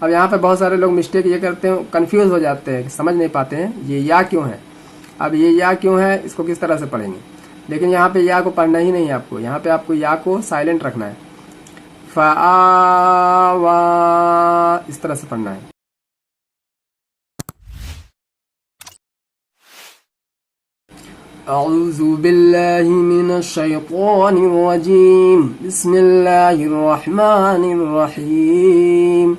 اب یہاں پہ بہت سارے لوگ مسٹیک یہ کرتے ہیں، کنفیوز ہو جاتے ہیں، سمجھ نہیں پاتے ہیں یہ یا کیوں ہے. اب یہ یا کیوں ہے، اس کو کس طرح سے پڑھیں گے. لیکن یہاں پہ یا کو پڑھنا ہی نہیں ہے آپ کو، یہاں پہ آپ کو یا کو سائلنٹ رکھنا ہے. فآوا اس طرح سے پڑھنا ہے. اعوذ باللہ من الشیطان الرجیم، بسم اللہ الرحمن الرحیم.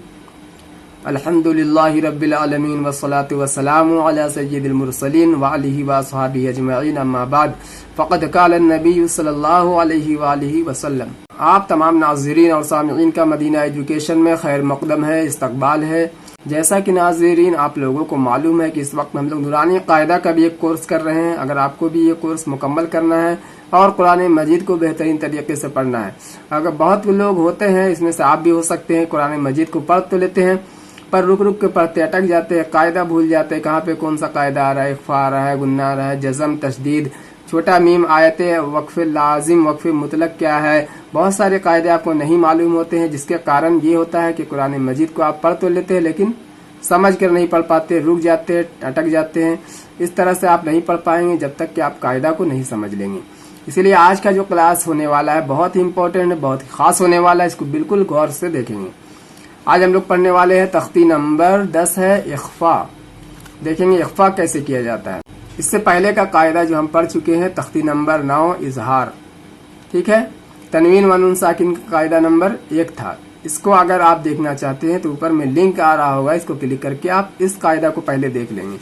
الحمد للہ رب العالمین والصلاة والسلام علی سید المرسلین وعلیہ واصحابہ اجمعین، اما بعد فقد قال النبی صلی اللہ علیہ وآلہ وسلم. آپ تمام ناظرین اور سامعین کا مدینہ ایجوکیشن میں خیر مقدم ہے، استقبال ہے. جیسا کہ ناظرین آپ لوگوں کو معلوم ہے کہ اس وقت ہم لوگ نورانی قاعدہ کا بھی ایک کورس کر رہے ہیں. اگر آپ کو بھی یہ کورس مکمل کرنا ہے اور قرآن مجید کو بہترین طریقے سے پڑھنا ہے، اگر بہت لوگ ہوتے ہیں، اس میں سے آپ بھی ہو سکتے ہیں، قرآن مجید کو پڑھ تو لیتے ہیں پر رک رک کے پڑھتے اٹک جاتے ہیں، قاعدہ بھول جاتے ہیں، کہاں پہ کون سا قاعدہ آ رہا ہے، اخفا آ رہا ہے، گنہ آ رہا ہے، جزم، تشدید، چھوٹا میم، آیتیں، وقف لازم، وقف مطلق کیا ہے، بہت سارے قاعدے آپ کو نہیں معلوم ہوتے ہیں، جس کے کارن یہ ہوتا ہے کہ قرآن مجید کو آپ پڑھ تو لیتے ہیں لیکن سمجھ کر نہیں پڑھ پاتے، رک جاتے ہیں، اٹک جاتے ہیں. اس طرح سے آپ نہیں پڑھ پائیں گے جب تک کہ آپ قاعدہ کو نہیں سمجھ لیں گے. اسی لیے آج کا جو کلاس ہونے والا ہے بہت ہی امپورٹنٹ ہے، بہت ہی خاص ہونے والا ہے، اس کو بالکل غور سے دیکھیں گے. آج ہم لوگ پڑھنے والے ہیں تختی نمبر 10 ہے اخفا. دیکھیں گے اخفا کیسے کیا جاتا ہے. اس سے پہلے کا قاعدہ جو ہم پڑھ چکے ہیں تختی نمبر 9 اظہار، ٹھیک ہے. تنوین و نون ساکن کا قاعدہ نمبر 1 تھا. اس کو اگر آپ دیکھنا چاہتے ہیں تو اوپر میں لنک آ رہا ہوگا، اس کو کلک کر کے آپ اس قاعدہ کو پہلے دیکھ لیں گے،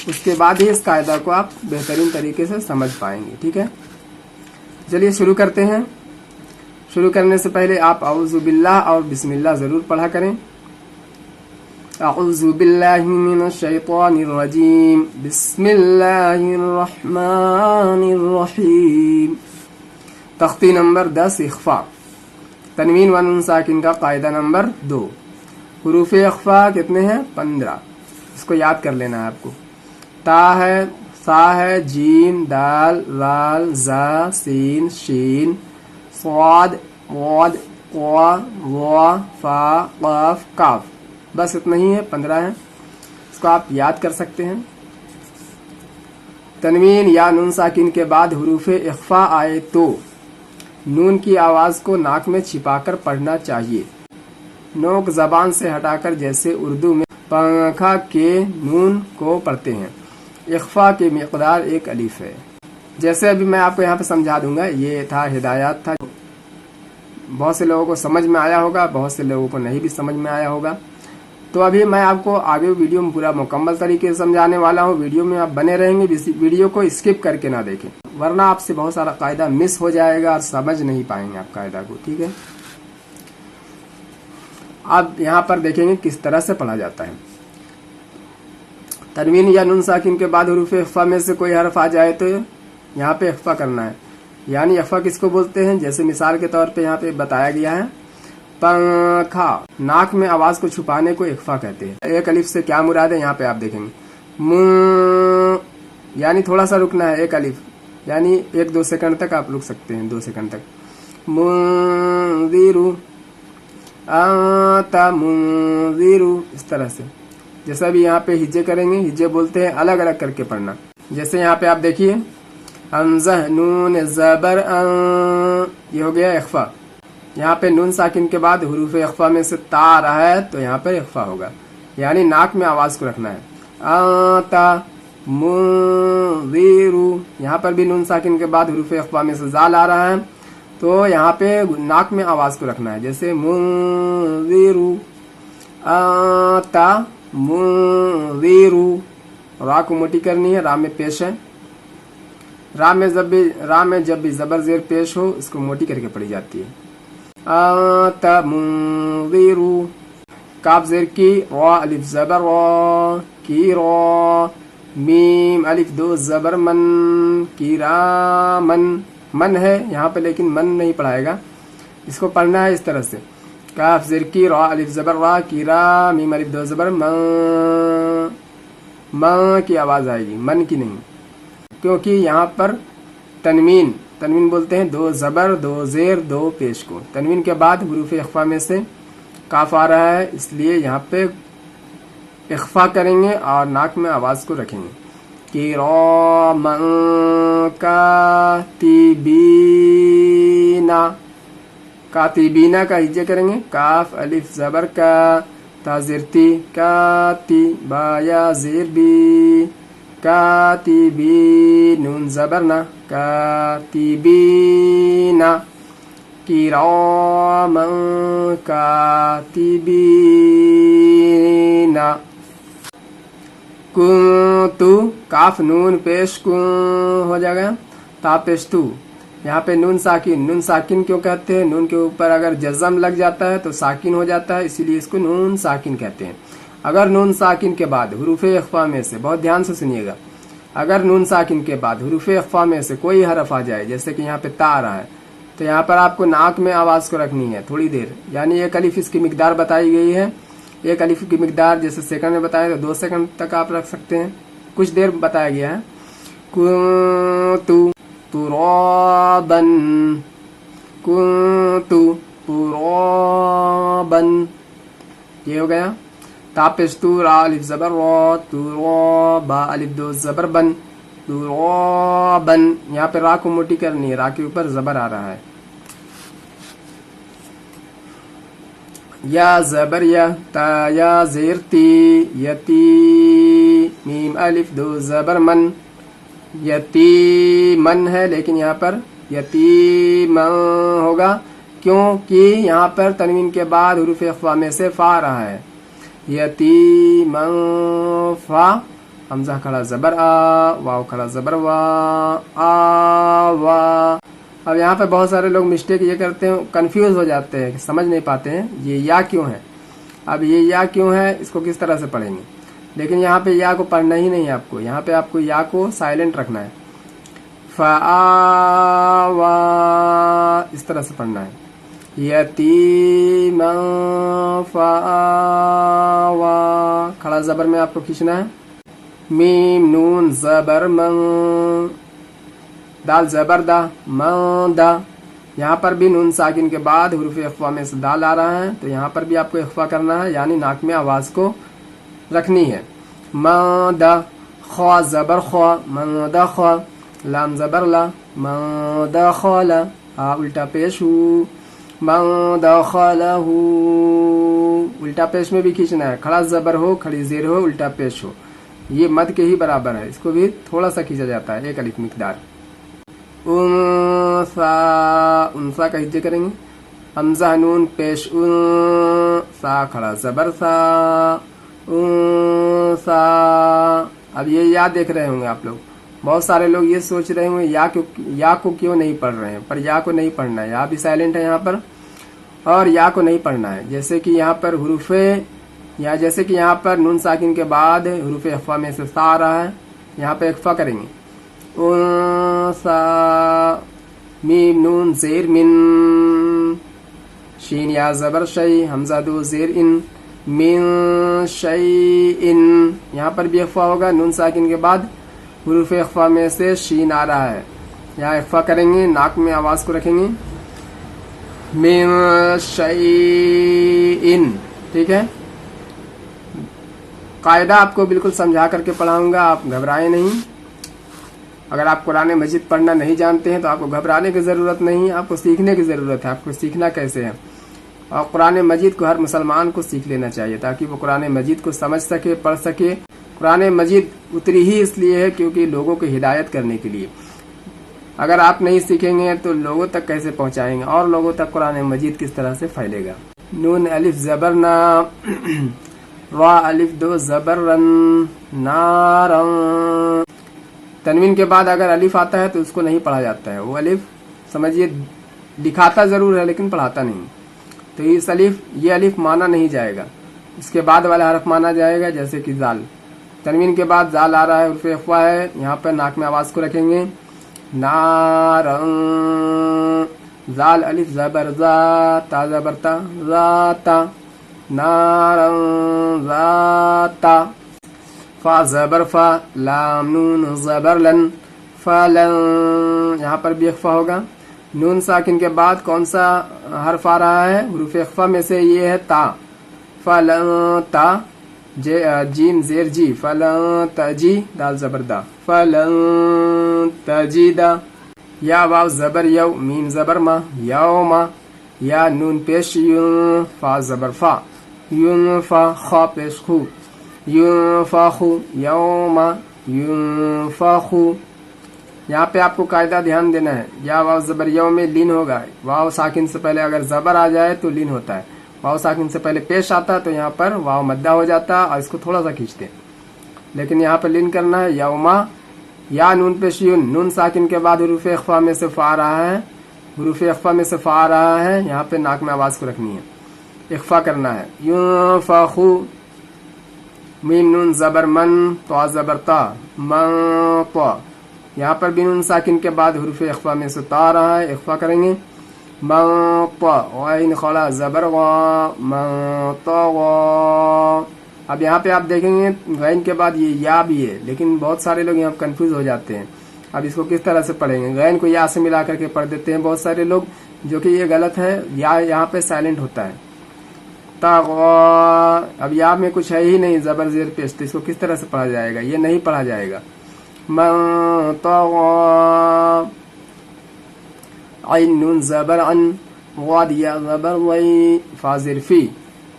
اس کے بعد ہی اس قاعدہ کو آپ بہترین طریقے سے سمجھ پائیں گے. ٹھیک ہے، چلیے شروع کرتے ہیں. شروع کرنے سے پہلے آپ اعوذ باللہ اور بسم اللہ ضرور پڑھا کریں. اعوذ باللہ من الشیطان الرجیم، بسم اللہ الرحمن الرحیم. تختی نمبر 10 اخفا. تنوین و نون ساکن کا قاعدہ نمبر 2. حروف اخفا کتنے ہیں؟ 15. اس کو یاد کر لینا ہے آپ کو. تا ہے، سا ہے، جیم، دال، رال، زا، سین، شین، صاد، واد، قوا، وا، فا، قاف، کاف. بس اتنا ہی ہے، 15 ہیں. اس کو آپ یاد کر سکتے ہیں. تنوین یا نون ساکن کے بعد حروف اخفا آئے تو نون کی آواز کو ناک میں چھپا کر پڑھنا چاہیے، نوک زبان سے ہٹا کر، جیسے اردو میں پنکھا کے نون کو پڑھتے ہیں. اخفا کی مقدار 1 الف ہے. جیسے ابھی میں آپ کو یہاں پہ سمجھا دوں گا. یہ تھا ہدایات تھا، بہت سے لوگوں کو سمجھ میں آیا ہوگا، بہت سے لوگوں کو نہیں بھی سمجھ میں آیا ہوگا. تو ابھی میں آپ کو آگے ویڈیو میں پورا مکمل طریقے سے سمجھانے والا ہوں. ویڈیو میں آپ بنے رہیں گے، ویڈیو کو اسکپ کر کے نہ دیکھیں، ورنہ آپ سے بہت سارا قاعدہ مس ہو جائے گا اور سمجھ نہیں پائیں گے آپ قاعدہ کو. ٹھیک ہے، اب یہاں پر دیکھیں گے کس طرح سے پڑھا جاتا ہے. تنوین یا نون ساکن کے بعد حروف اخفا میں سے کوئی حرف آ جائے تو یہاں پہ اخفا کرنا ہے. یعنی اخفا کس کو بولتے ہیں؟ جیسے مثال کے طور پہ یہاں پہ بتایا گیا ہے، پنکھا، ناک میں آواز کو چھپانے کو اخفا کہتے ہیں. 1 الف سے کیا مراد ہے؟ یہاں پہ آپ دیکھیں گے یعنی تھوڑا سا رکنا ہے. 1 الف یعنی 1-2 سیکنڈ تک آپ رک سکتے ہیں، 2 سیکنڈ تک. منذرو، انت منذرو، اس طرح سے. جیسا بھی یہاں پہ ہجے کریں گے، ہجے بولتے ہیں الگ الگ کر کے پڑھنا. جیسے یہاں پہ آپ دیکھیے حمزہ نون زبر یہ ہو گیا اخفا. یہاں پہ نون ساکن کے بعد حروف اخفا میں سے تا آ رہا ہے تو یہاں پر اخفا ہوگا، یعنی ناک میں آواز کو رکھنا ہے. انتا منذرو، یہاں پر بھی نون ساکن کے بعد حروف اخفا میں سے زال آ رہا ہے تو یہاں پہ ناک میں آواز کو رکھنا ہے. جیسے منذرو، انتا منذرو. را کو موٹی کرنی ہے، را میں پیش ہے. را میں جب بھی زبر زیر پیش ہو اس کو موٹی کر کے پڑھی جاتی ہے. انت منذرو. کاف زیر کی، را الف زبر را، کی را. میم الف 2 زبر من، کی را من. من ہے یہاں پہ لیکن من نہیں پڑھائے گا، اس کو پڑھنا ہے اس طرح سے. کاف زیر کی، را الف زبر را، کی را. میم الف 2 زبر من. من کی آواز آئے گی، من کی نہیں، کیونکہ یہاں پر تنوین بولتے ہیں 2 زبر 2 زیر 2 پیش کو. تنوین کے بعد حروف اخفا میں سے काफ आ रहा है, इसलिए यहाँ पे इख्फा करेंगे और नाक में आवाज को रखेंगे। किरामन कातिबीना, कातिबीना का हिज्जे करेंगे। काफ अलिफ जबर का, ता ज़ेर ती, काती, बा या ज़ेर बी, कातिबी, नून जबर ना, कातिबीना, किरामन कातिबीना। कुन्तु, काफ नून पेश कुं हो जाएगा, ता पेश तू। यहाँ पे नून साकिन, नून साकिन क्यों कहते हैं? नून के ऊपर अगर जज़म लग जाता है तो साकिन हो जाता है, इसीलिए इसको नून साकिन कहते हैं। अगर नून साकिन के बाद हुरूफ़े इख्फा में से, बहुत ध्यान से सुनिएगा, अगर नून साकिन के बाद हुरूफ़े इख्फा में से कोई हरफ आ जाए, जैसे कि यहाँ पे ता आ रहा है, तो यहाँ पर आपको नाक में आवाज़ को रखनी है थोड़ी देर, यानी एक अलिफ इसकी मिकदार बताई गई है। एक अलिफ की मिकदार जैसे सेकंड में बताया तो 2 सेकंड तक आप रख सकते हैं, कुछ देर बताया गया है। कुन्तु तुराबन, कुन्तु तुराबन, ये हो गया। तापेस्तु, रा अलिफ जबर रा, तुराबा अलिफ 2 जबर बन, तुराबन। यहाँ पे रा को मोटी करनी है, रा के ऊपर जबर आ रहा है। या जबर या, ता या ज़ेर ती, यती, मीम अलिफ 2 जबर मन, यतीमन है, लेकिन यहाँ पर यतीमन होगा, क्योंकि यहाँ पर तनवीन के बाद हुरूफ़ इख्फा में से फा आ रहा है। यतीमन फा, हमजा खड़ा जबर आ, वाव खड़ा जबर वा, आ वा। अब यहाँ पे बहुत सारे लोग मिस्टेक ये करते हैं, कंफ्यूज हो जाते हैं, समझ नहीं पाते हैं ये या क्यों है। अब ये या क्यों है, इसको किस तरह से पढ़ेंगे, लेकिन यहाँ पे या को पढ़ना ही नहीं है आपको, यहाँ पे आपको या को साइलेंट रखना है। फ़ावा, इस तरह से पढ़ना है। यतीमन फ़ावा, खड़ा जबर में आपको खींचना है। मीम नून जबर मन, दाल जबर दा, मन दा। यहाँ पर भी नून साकिन के बाद हुरूफ़ इख्फा में से दाल आ रहा है, तो यहाँ पर भी आपको इख्फा करना है, यानी नाक में आवाज़ को रखनी है। मदा, ख्वा जबर ख्वा, मदा ख्वा, लाम जबर ला, मदा ख्वाला, हा उल्टा पेश हु, मदा ख्वालहु, उल्टा पेश में भी खींचना है, खड़ा जबर हो, खड़ी ज़ेर हो, उल्टा पेश हो, ये मद के ही बराबर है, इसको भी थोड़ा सा खींचा जाता है, एक अलिफ मिकदार। उनसा, उनसा का हिज्जे करेंगे। हमजा नून पेश उन, सा खड़ा जबर सा, उनसा। अब ये या देख रहे होंगे आप लोग, बहुत सारे लोग ये सोच रहे होंगे या को क्यों नहीं पढ़ रहे हैं, पर या को नहीं पढ़ना है, या भी साइलेंट है यहाँ पर, और या को नहीं पढ़ना है। जैसे कि यहाँ पर हुरूफ़े, या जैसे कि यहाँ पर नून साकिन के बाद हुरूफ़े इख्फा में से सा आ रहा है, यहाँ पे इख्फा करेंगे। उनसा, मीम नून ज़ेर मिन, शीन या ज़बर शई, हमजा 2 ज़ेर इन, मिन शैइन। यहाँ पर भी इख्फा होगा, नून साकिन के बाद हुरूफ़ इख्फा में से शीन आ रहा है, यहाँ इख्फा करेंगे, नाक में आवाज़ को रखेंगे। मिन शैइन, ठीक है। कायदा आपको बिल्कुल समझा करके पढ़ाऊंगा, आप घबराएं नहीं। अगर आप कुरान मजीद पढ़ना नहीं जानते हैं तो आपको घबराने की ज़रूरत नहीं, आपको सीखने की ज़रूरत है। आपको सीखना कैसे है, और कुरान मजीद को हर मुसलमान को सीख लेना चाहिए, ताकि वो कुरान मजीद को समझ सके, पढ़ सके। कुरान मजीद उतरी ही इसलिए है क्योंकि लोगों को हिदायत करने के लिए। अगर आप नहीं सीखेंगे तो लोगों तक कैसे पहुंचाएंगे, और लोगों तक कुरान मजीद किस तरह से फैलेगा। नून अलिफ जबर ना, रा अलिफ 2 जबर रन, नारन। तनवीन के बाद अगर अलिफ आता है तो उसको नहीं पढ़ा जाता है, वो अलिफ समझिए दिखाता जरूर है लेकिन पढ़ाता नहीं। तो इस अलिफ, ये अलिफ माना नहीं जाएगा, इसके बाद वाला हरफ माना जाएगा। जैसे कि जाल, तनवीन के बाद जाल आ रहा है, उर्फ़े इख्फा है, यहाँ पर नाक में आवाज़ को रखेंगे। नारन, जाल अलिफ जबर जा, ता जबर ता, जाता, नारन जाता। फा जबर फा, लाम नून जबर लन, फलन, यहाँ पर भी इख्फा होगा। नून साकिन के बाद कौन सा हर्फ आ रहा है? हुरूफ इख्फा में से ये है ता। फलन ता, जीम जेर जी, फलन तजी, दाल जबर दा, फलन तजीदा। या वाव जबर यव, मीम जबर मा, यौमा। या नून पेश यूं, फा जबर फा, यूं फा, खा पेश खू, यूं फा खू, यौमा यूं फा खू। यहाँ पे आपको कायदा ध्यान देना है, या वाव जबर यव में लीन होगा। वाव साकिन से पहले अगर जबर आ जाए तो लीन होता है, वाव साकिन से पहले पेश आता है तो यहाँ पर वाव मद्दा हो जाता है और इसको थोड़ा सा खींचते हैं, लेकिन यहाँ पर लीन करना है। यौमा, या नून पेश यून, नून साकिन के बाद हुरूफ इख्फा में से फा आ रहा है, हुरूफ इख्फा में से फा आ रहा है, यहाँ पे नाक में आवाज को रखनी है, इख्फा करना है। यूं फाखू, मीम नून जबर मन, तो जबर ता, मन तो। यहाँ पर भी नून साकिन के बाद हुरूफ इख्फा में से ता आ रहा है, इख्फा करेंगे। मन तो, गैन खला जबर गा, मन तो। अब यहाँ पे आप देखेंगे गैन के बाद ये या भी है, लेकिन बहुत सारे लोग यहाँ कंफ्यूज हो जाते हैं। अब इसको किस तरह से पढ़ेंगे? गैन को या से मिला करके पढ़ देते हैं बहुत सारे लोग, जो कि ये गलत है। या यहाँ पे साइलेंट होता है। अब या में कुछ है ही नहीं, जबर जेर पेश, तो इसको किस तरह से पढ़ा जाएगा? ये नहीं पढ़ा जाएगा। आइन नून जबर अन, वाद या जबर वई, फाजिर फी,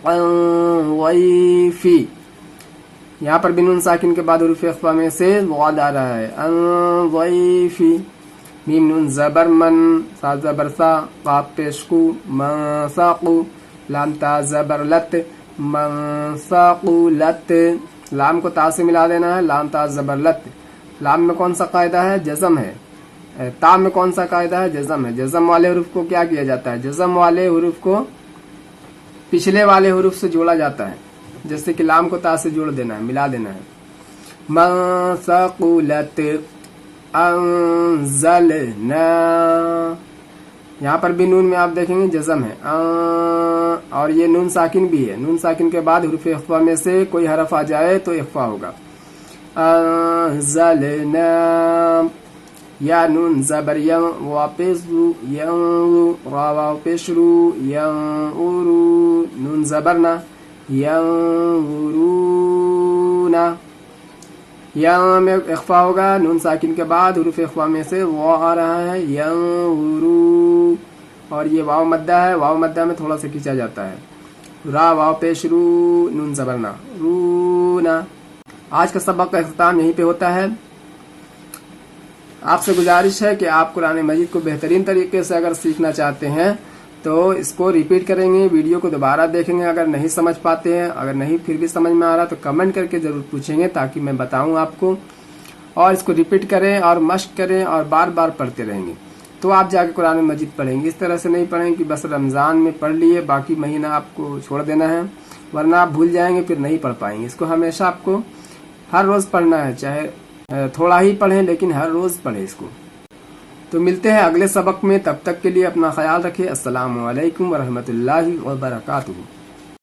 वई फी। यहाँ पर भी नून साकिन के बाद हुरूफ इख्फा में से वाद आ रहा है, अन वई फी। मीम नून जबर मन, सा जबर सा, काफ पेश कू, मन साकू, लाम ता जबर लत, मन साकू लत। लाम को ता से मिला देना है, लाम ता जबर लत। लाम में कौन सा कायदा है? जज़म है। ता में कौन सा कायदा है? जज़म है। जज़म वाले हुरूफ को क्या किया जाता है? जज़म वाले हुरूफ को पिछले वाले हुरूफ से जोड़ा जाता है, जैसे कि लाम को ता से जोड़ देना है, मिला देना है। मसक़ुलत अंज़लना, यहाँ पर भी नून में आप देखेंगे जज़म है, और ये नून साकिन भी है। नून साकिन के बाद हुरूफ इख्फा में से कोई हरफ आ जाए तो इख्फा होगा। अंज़लना, या नून जबर यं, वापिस यं, वापिस रू, यं उरू, नून जबर ना, यं उरूना। यं में इख्फा होगा, नून साकिन के बाद हुरूफ इख्फा में से वो आ रहा है, यं उरू, और ये वाव मद्दा है, वाव मद्दा में थोड़ा सा खींचा जाता है। रा वाव पेश रू, नून जबर ना, रूना। आज का सबक का इख्तिताम यहीं पे होता है। आपसे गुजारिश है कि आप कुरान मजीद को बेहतरीन तरीके से अगर सीखना चाहते हैं तो इसको रिपीट करेंगे, वीडियो को दोबारा देखेंगे। अगर नहीं समझ पाते हैं, अगर नहीं फिर भी समझ में आ रहा तो कमेंट करके ज़रूर पूछेंगे, ताकि मैं बताऊं आपको। और इसको रिपीट करें और मश्क करें और बार बार पढ़ते रहेंगे, तो आप जाके कुरान मजीद पढ़ेंगे। इस तरह से नहीं पढ़ेंगे कि बस रमज़ान में पढ़ लिए, बाकी महीना आपको छोड़ देना है, वरना आप भूल जाएंगे, फिर नहीं पढ़ पाएंगे। इसको हमेशा आपको हर रोज़ पढ़ना है, चाहे थोड़ा ही पढ़ें, लेकिन हर रोज़ पढ़ें इसको। तो मिलते हैं अगले सबक में, तब तक के लिए अपना ख्याल रखें। अस्सलामु अलैकुम वरहमतुल्लाहि वबरकातुहू।